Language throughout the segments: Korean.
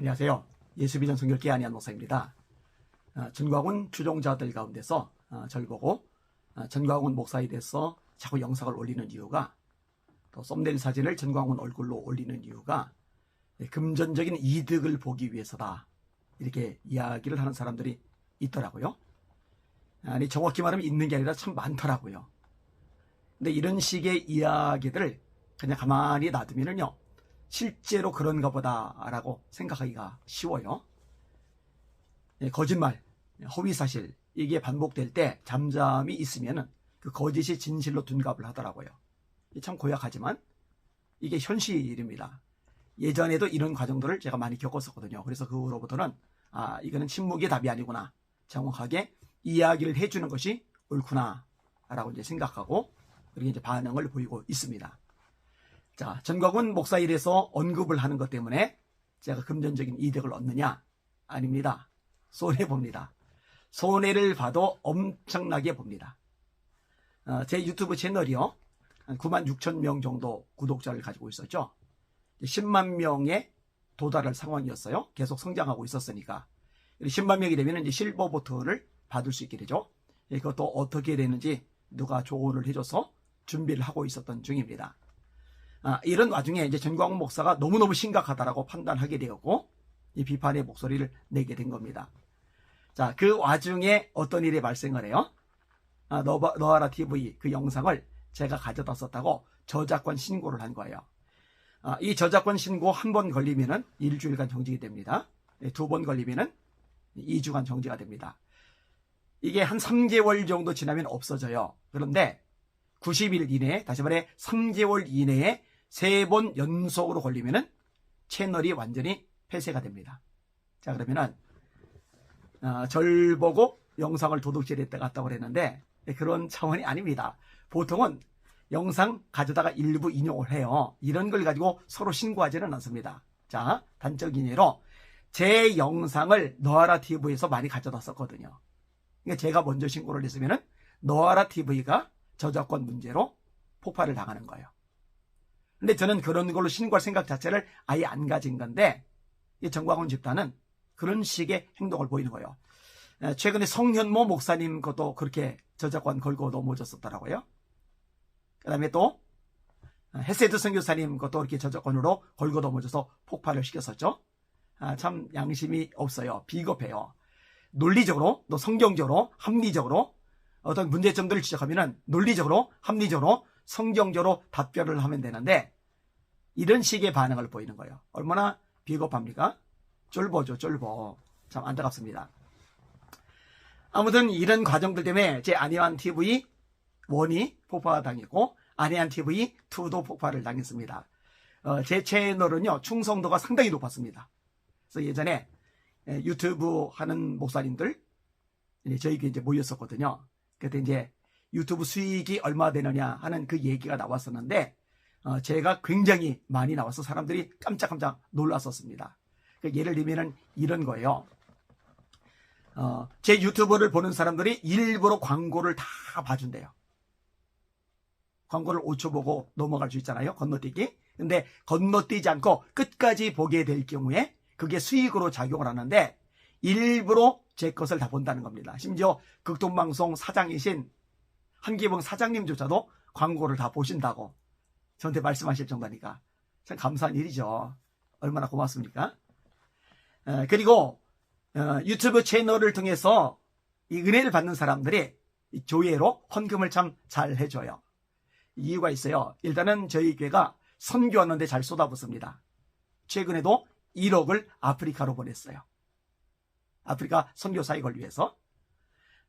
안녕하세요. 예수비전 성결교회 안희한 목사입니다. 전광훈 추종자들 가운데서 저를 보고 전광훈 목사에 대해서 자꾸 영상을 올리는 이유가, 또 썸네일 사진을 전광훈 얼굴로 올리는 이유가 금전적인 이득을 보기 위해서다, 이렇게 이야기를 하는 사람들이 있더라고요. 아니, 정확히 말하면 있는 게 아니라 참 많더라고요. 근데 이런 식의 이야기들을 그냥 가만히 놔두면은요, 실제로 그런가 보다라고 생각하기가 쉬워요. 거짓말, 허위사실, 이게 반복될 때 잠잠히 있으면은 그 거짓이 진실로 둔갑을 하더라고요. 참 고약하지만 이게 현실입니다. 예전에도 이런 과정들을 제가 많이 겪었었거든요. 그래서 그 후로부터는 이거는 침묵의 답이 아니구나, 정확하게 이야기를 해주는 것이 옳구나 라고 이제 생각하고, 그렇게 이제 반응을 보이고 있습니다. 자, 전광훈 목사에 대해서 언급을 하는 것 때문에 제가 금전적인 이득을 얻느냐? 아닙니다. 손해봅니다. 손해를 봐도 엄청나게 봅니다. 제 유튜브 채널이요, 한 9만 6천 명 정도 구독자를 가지고 있었죠. 10만 명에 도달할 상황이었어요. 계속 성장하고 있었으니까. 10만 명이 되면 이제 실버 버튼을 받을 수 있게 되죠. 그것도 어떻게 되는지 누가 조언을 해줘서 준비를 하고 있었던 중입니다. 이런 와중에 이제 전광훈 목사가 너무너무 심각하다라고 판단하게 되었고, 이 비판의 목소리를 내게 된 겁니다. 자, 그 와중에 어떤 일이 발생을 해요? 너하라 TV 그 영상을 제가 가져다 썼다고 저작권 신고를 한 거예요. 이 저작권 신고 한 번 걸리면은 일주일간 정지가 됩니다. 두 번 걸리면은 2주간 정지가 됩니다. 이게 한 3개월 정도 지나면 없어져요. 그런데 90일 이내에, 다시 말해 3개월 이내에 3번 연속으로 걸리면은 채널이 완전히 폐쇄가 됩니다. 자, 그러면은 절 보고 영상을 도둑질했다 갔다고 그랬는데 그런 차원이 아닙니다. 보통은 영상 가져다가 일부 인용을 해요. 이런 걸 가지고 서로 신고하지는 않습니다. 자, 단적인 예로 제 영상을 너하라 TV에서 많이 가져다 썼거든요. 그러니까 제가 먼저 신고를 했으면은 너하라 TV가 저작권 문제로 폭발을 당하는 거예요. 근데 저는 그런 걸로 신고할 생각 자체를 아예 안 가진 건데, 이 전광훈 집단은 그런 식의 행동을 보이는 거예요. 최근에 성현모 목사님 것도 그렇게 저작권 걸고 넘어졌었더라고요. 그 다음에 또 헤세드 선교사님 것도 이렇게 저작권으로 걸고 넘어져서 폭발을 시켰었죠. 참 양심이 없어요. 비겁해요. 논리적으로, 또 성경적으로, 합리적으로 어떤 문제점들을 지적하면은 논리적으로, 합리적으로, 성경적으로 답변을 하면 되는데, 이런 식의 반응을 보이는 거예요. 얼마나 비겁합니까? 쫄보죠, 쫄보. 참 안타깝습니다. 아무튼 이런 과정들 때문에 제 안희한 TV 1이 폭파당했고, 안희한 TV 2도 폭발을 당했습니다. 제 채널은요, 충성도가 상당히 높았습니다. 그래서 예전에 유튜브 하는 목사님들, 저희가 이제 모였었거든요. 그때 이제 유튜브 수익이 얼마 되느냐 하는 그 얘기가 나왔었는데, 제가 굉장히 많이 나와서 사람들이 깜짝깜짝 놀랐었습니다. 예를 들면은 이런 거예요. 제 유튜브를 보는 사람들이 일부러 광고를 다 봐준대요. 광고를 5초 보고 넘어갈 수 있잖아요, 건너뛰기. 근데 건너뛰지 않고 끝까지 보게 될 경우에 그게 수익으로 작용을 하는데, 일부러 제 것을 다 본다는 겁니다. 심지어 극동방송 사장이신 한기봉 사장님조차도 광고를 다 보신다고 저한테 말씀하실 정도니까 참 감사한 일이죠. 얼마나 고맙습니까? 그리고 유튜브 채널을 통해서 이 은혜를 받는 사람들이 이 교회로 헌금을 참 잘 해줘요. 이유가 있어요. 일단은 저희 교회가 선교하는데 잘 쏟아붓습니다. 최근에도 1억을 아프리카로 보냈어요. 아프리카 선교 사역을 위해서.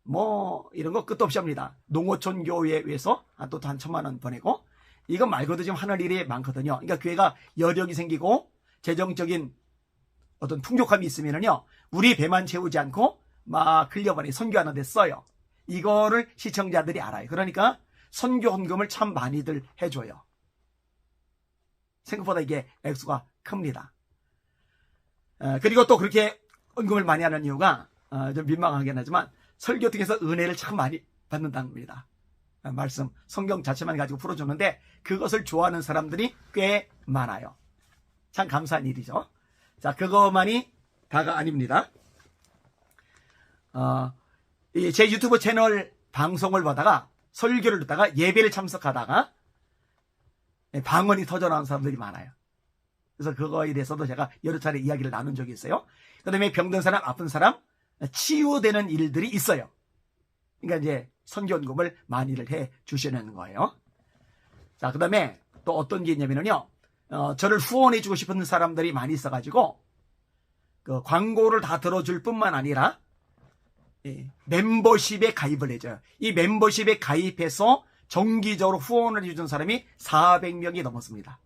뭐 이런 거 끝도 없이 합니다. 농어촌 교회에 위해서 또 한 1,000만 원 보내고, 이거 말고도 지금 하는 일이 많거든요. 그러니까 교회가 여력이 생기고 재정적인 어떤 풍족함이 있으면은요, 우리 배만 채우지 않고 막 흘려보내 선교하는 데 써요. 이거를 시청자들이 알아요. 그러니까 선교 헌금을 참 많이들 해줘요. 생각보다 이게 액수가 큽니다. 그리고 또 그렇게 헌금을 많이 하는 이유가 좀 민망하긴 하지만 설교 통해서 은혜를 참 많이 받는다는 겁니다. 말씀, 성경 자체만 가지고 풀어주는데 그것을 좋아하는 사람들이 꽤 많아요. 참 감사한 일이죠. 자, 그것만이 다가 아닙니다. 제 유튜브 채널 방송을 보다가 설교를 듣다가 예배를 참석하다가 방언이 터져나온 사람들이 많아요. 그래서 그거에 대해서도 제가 여러 차례 이야기를 나눈 적이 있어요. 그 다음에 병든 사람, 아픈 사람 치유되는 일들이 있어요. 그러니까 이제 선교원금을 많이를 해 주시는 거예요. 자, 그 다음에 또 어떤 게 있냐면요. 저를 후원해 주고 싶은 사람들이 많이 있어가지고 그 광고를 다 들어줄 뿐만 아니라 멤버십에 가입을 해줘요. 이 멤버십에 가입해서 정기적으로 후원을 해주는 사람이 400명이 넘었습니다.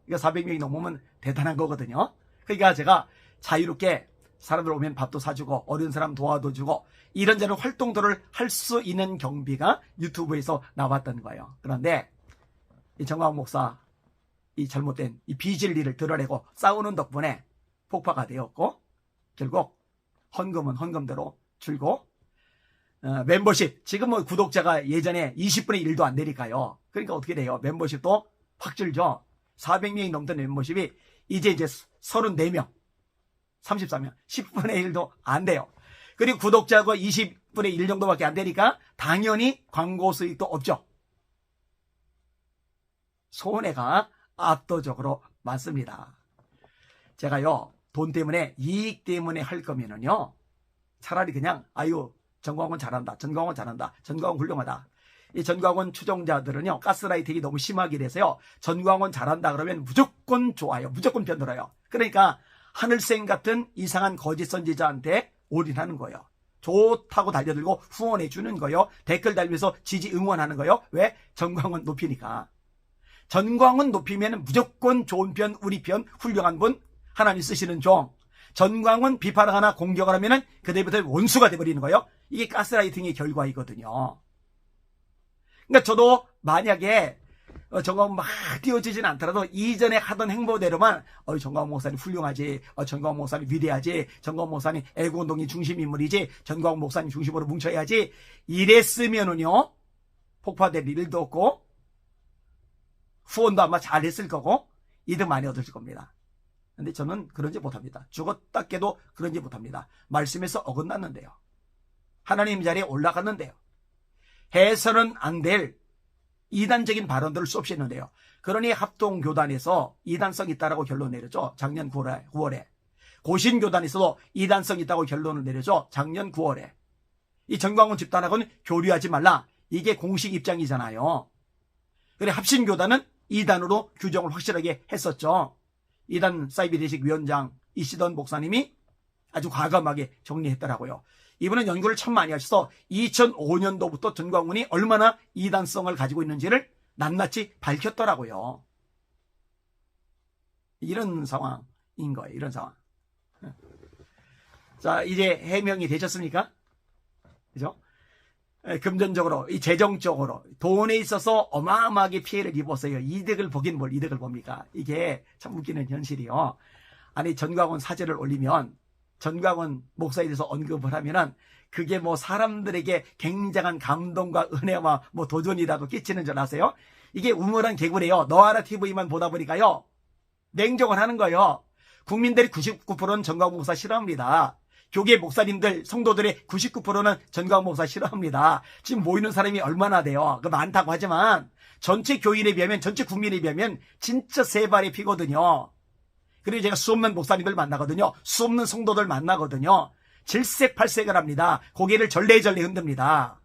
그러니까 400명이 넘으면 대단한 거거든요. 그러니까 제가 자유롭게 사람들 오면 밥도 사주고 어려운 사람 도와도 주고 이런저런 활동들을 할 수 있는 경비가 유튜브에서 나왔던 거예요. 그런데 이 정광훈 목사 이 잘못된 이 비진리를 드러내고 싸우는 덕분에 폭파가 되었고 결국 헌금은 헌금대로 줄고 멤버십 지금 뭐 구독자가 예전에 20분의 1도 안 되니까요. 그러니까 어떻게 돼요? 멤버십도 확 줄죠. 400명이 넘던 멤버십이 이제 34명 34명 10분의 1도 안 돼요. 그리고 구독자가 20분의 1 정도밖에 안 되니까 당연히 광고 수익도 없죠. 손해가 압도적으로 많습니다. 제가요 돈 때문에 이익 때문에 할 거면은요 차라리 그냥 아유 전광훈 잘한다, 전광훈 잘한다, 전광훈 훌륭하다. 이 전광훈 추종자들은요 가스라이팅이 너무 심하게 돼서요 전광훈 잘한다 그러면 무조건 좋아요, 무조건 편들어요. 그러니까 하늘생 같은 이상한 거짓 선지자한테 올인하는 거예요. 좋다고 달려들고 후원해 주는 거예요. 댓글 달면서 지지 응원하는 거예요. 왜? 전광훈 높이니까. 전광훈 높이면 무조건 좋은 편, 우리 편, 훌륭한 분, 하나님 쓰시는 종. 전광훈 비판하거나 공격을 하면은 그때부터 원수가 돼버리는 거예요. 이게 가스라이팅의 결과이거든요. 그러니까 저도 만약에 전광훈 막 띄워지진 않더라도 이전에 하던 행보대로만 전광훈 목사님 훌륭하지, 전광훈 목사님 위대하지, 전광훈 목사님 애국운동이 중심 인물이지, 전광훈 목사님 중심으로 뭉쳐야지 이랬으면은요 폭파될 일도 없고 후원도 아마 잘했을 거고 이득 많이 얻을 겁니다. 근데 저는 그런지 못합니다. 죽었다 깨도 그런지 못합니다. 말씀에서 어긋났는데요. 하나님 자리에 올라갔는데요. 해서는 안 될 이단적인 발언들을 수없이 했는데요. 그러니 합동교단에서 이단성 있다라고 결론 내렸죠. 작년 9월에. 고신교단에서도 이단성 있다고 결론을 내렸죠. 작년 9월에. 이 전광훈 집단하고는 교류하지 말라. 이게 공식 입장이잖아요. 그래 합신교단은 이단으로 규정을 확실하게 했었죠. 이단 사이비대식 위원장이시던 목사님이 아주 과감하게 정리했더라고요. 이분은 연구를 참 많이 하셔서 2005년도부터 전광훈이 얼마나 이단성을 가지고 있는지를 낱낱이 밝혔더라고요. 이런 상황인 거예요. 이런 상황. 자, 이제 해명이 되셨습니까? 그죠? 금전적으로, 이 재정적으로, 돈에 있어서 어마어마하게 피해를 입었어요. 이득을 보긴 뭘 이득을 봅니까? 이게 참 웃기는 현실이요. 아니, 전광훈 사제를 올리면, 전광훈 목사에 대해서 언급을 하면은, 그게 뭐 사람들에게 굉장한 감동과 은혜와 뭐 도전이라도 끼치는 줄 아세요? 이게 우물한 개구리예요. 너하나 TV만 보다 보니까요. 냉정을 하는 거예요. 국민들이 99%는 전광훈 목사 싫어합니다. 교계 목사님들, 성도들의 99%는 전광훈 목사 싫어합니다. 지금 모이는 사람이 얼마나 돼요? 그 많다고 하지만 전체 교인에 비하면, 전체 국민에 비하면 진짜 세 발의 피거든요. 그리고 제가 수없는 목사님들 만나거든요. 수없는 성도들 만나거든요. 질색팔색을 합니다. 고개를 절레절레 흔듭니다.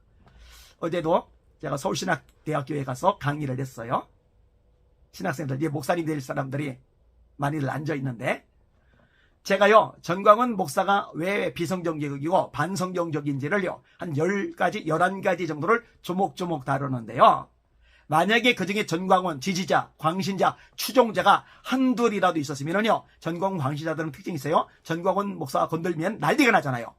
어제도 제가 서울신학대학교에 가서 강의를 했어요. 신학생들, 이제 목사님 될 사람들이 많이들 앉아있는데, 제가요 전광훈 목사가 왜 비성경적이고 반성경적인지를요 한 10가지 11가지 정도를 조목조목 다루는데요. 만약에 그중에 전광훈 지지자, 광신자, 추종자가 한둘이라도 있었으면요 전광훈 광신자들은 특징이 있어요. 전광훈 목사가 건들면 난리가 나잖아요.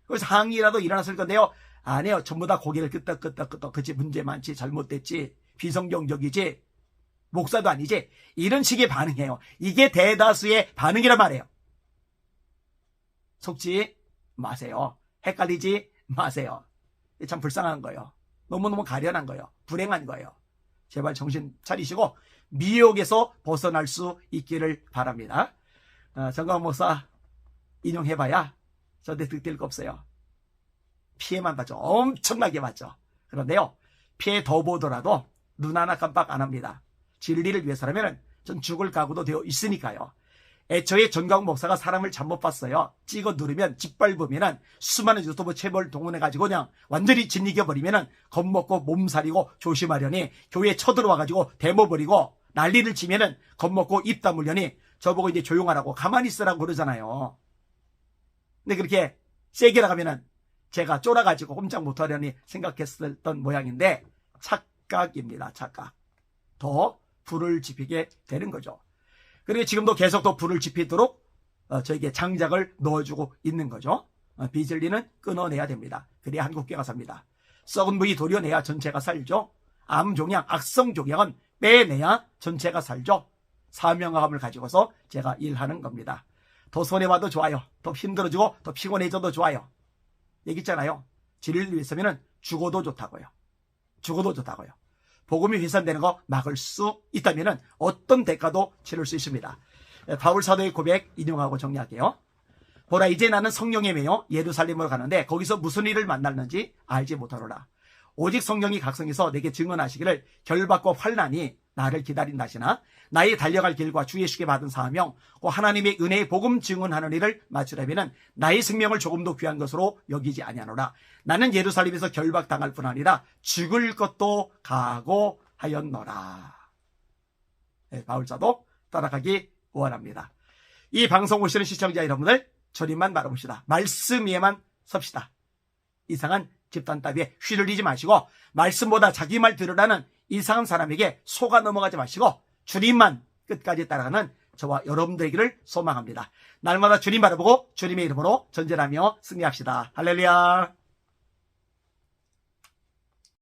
그래서 항의라도 일어났을 건데요. 아니에요. 전부 다 고개를 끄덕끄덕 그치 문제 많지, 잘못됐지, 비성경적이지, 목사도 아니지, 이런 식의 반응이에요. 이게 대다수의 반응이란 말이에요. 속지 마세요. 헷갈리지 마세요. 참 불쌍한 거예요. 너무너무 가련한 거예요. 불행한 거예요. 제발 정신 차리시고 미혹에서 벗어날 수 있기를 바랍니다. 정광 목사 인용해봐야 저한테 득될 거 없어요. 피해만 받죠. 엄청나게 받죠. 그런데요, 피해 더 보더라도 눈 하나 깜빡 안 합니다. 진리를 위해서라면 전 죽을 각오도 되어 있으니까요. 애초에 전광 목사가 사람을 잘못 봤어요. 찍어 누르면 짓밟으면은 수많은 유튜브 채널 동원해가지고 그냥 완전히 짓이겨버리면은 겁먹고 몸살이고 조심하려니 교회에 쳐들어와가지고 데모버리고 난리를 치면은 겁먹고 입 다물려니 저보고 이제 조용하라고 가만히 있으라고 그러잖아요. 근데 그렇게 세게 나가면은 제가 쫄아가지고 꼼짝 못하려니 생각했었던 모양인데 착각입니다. 착각. 더 불을 지피게 되는 거죠. 그리고 지금도 계속 더 불을 지피도록 저에게 장작을 넣어주고 있는 거죠. 비슬리는 끊어내야 됩니다. 그래야 한국교회가 삽니다. 썩은 부위 도려내야 전체가 살죠. 암종양, 악성종양은 빼내야 전체가 살죠. 사명감을 가지고서 제가 일하는 겁니다. 더 손해봐도 좋아요. 더 힘들어지고 더 피곤해져도 좋아요. 얘기 있잖아요. 진리를 위해서면 죽어도 좋다고요. 죽어도 좋다고요. 복음이 훼손되는 거 막을 수 있다면 어떤 대가도 치를 수 있습니다. 바울 사도의 고백 인용하고 정리할게요. 보라, 이제 나는 성령에 매여 예루살렘으로 가는데 거기서 무슨 일을 만났는지 알지 못하노라. 오직 성령이 각성해서 내게 증언하시기를 결박과 환난이 나를 기다린다 하시나 나의 달려갈 길과 주 예수께 받은 사명 곧 하나님의 은혜의 복음 증언하는 일을 마치려면 나의 생명을 조금도 귀한 것으로 여기지 아니하노라. 나는 예루살렘에서 결박당할 뿐 아니라 죽을 것도 각오하였노라. 바울사도 따라가기 원합니다. 이 방송 보시는 시청자 여러분들, 주님만 바라봅시다. 말씀 위에만 섭시다. 이상한 집단 따위에 휘둘리지 마시고 말씀보다 자기 말 들으라는 이상한 사람에게 속아 넘어가지 마시고 주님만 끝까지 따라가는 저와 여러분들에게를 소망합니다. 날마다 주님 바라보고 주님의 이름으로 전쟁하며 승리합시다. 할렐루야.